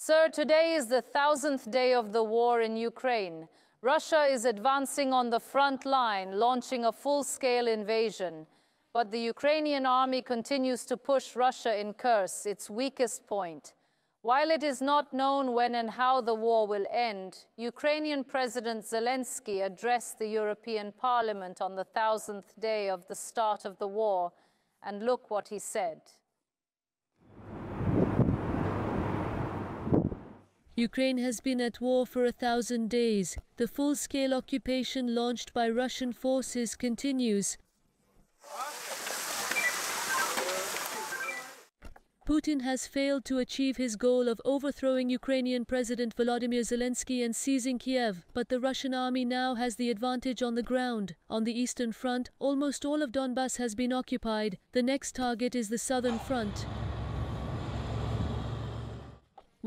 Sir, today is the 1,000th day of the war in Ukraine. Russia is advancing on the front line, launching a full-scale invasion. But the Ukrainian army continues to push Russia in Kursk, its weakest point. While it is not known when and how the war will end, Ukrainian President Zelensky addressed the European Parliament on the 1,000th day of the start of the war. And look what he said. Ukraine has been at war for 1,000 days. The full-scale occupation launched by Russian forces continues. Putin has failed to achieve his goal of overthrowing Ukrainian President Volodymyr Zelensky and seizing Kiev, but the Russian army now has the advantage on the ground. On the Eastern Front, almost all of Donbas has been occupied. The next target is the Southern Front.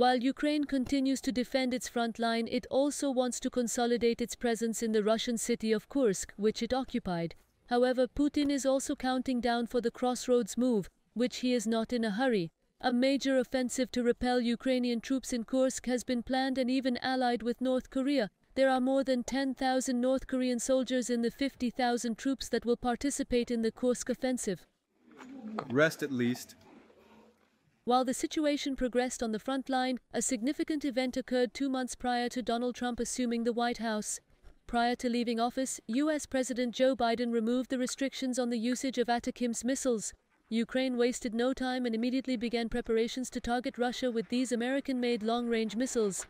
While Ukraine continues to defend its front line, it also wants to consolidate its presence in the Russian city of Kursk, which it occupied. However, Putin is also counting down for the crossroads move, which he is not in a hurry. A major offensive to repel Ukrainian troops in Kursk has been planned and even allied with North Korea. There are more than 10,000 North Korean soldiers in the 50,000 troops that will participate in the Kursk offensive. Rest at least. While the situation progressed on the front line, a significant event occurred 2 months prior to Donald Trump assuming the White House. Prior to leaving office, U.S. President Joe Biden removed the restrictions on the usage of ATACMS missiles. Ukraine wasted no time and immediately began preparations to target Russia with these American-made long-range missiles.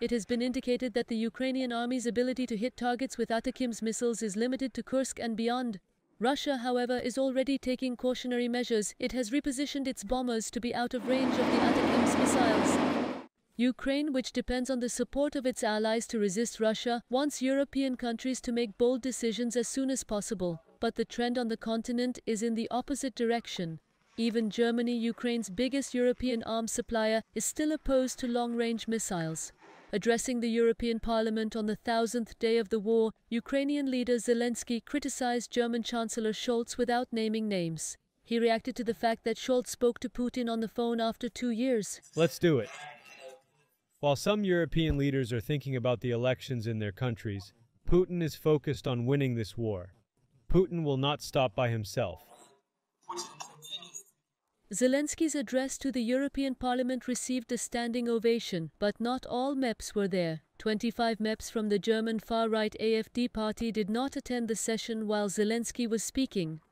It has been indicated that the Ukrainian army's ability to hit targets with ATACMS missiles is limited to Kursk and beyond. Russia, however, is already taking cautionary measures. It has repositioned its bombers to be out of range of the ATACMS missiles. Ukraine, which depends on the support of its allies to resist Russia, wants European countries to make bold decisions as soon as possible. But the trend on the continent is in the opposite direction. Even Germany, Ukraine's biggest European arms supplier, is still opposed to long-range missiles. Addressing the European Parliament on the 1,000th day of the war, Ukrainian leader Zelensky criticized German Chancellor Scholz without naming names. He reacted to the fact that Scholz spoke to Putin on the phone after 2 years. Let's do it. While some European leaders are thinking about the elections in their countries, Putin is focused on winning this war. Putin will not stop by himself. Zelensky's address to the European Parliament received a standing ovation, but not all MEPs were there. 25 MEPs from the German far-right AfD party did not attend the session while Zelensky was speaking.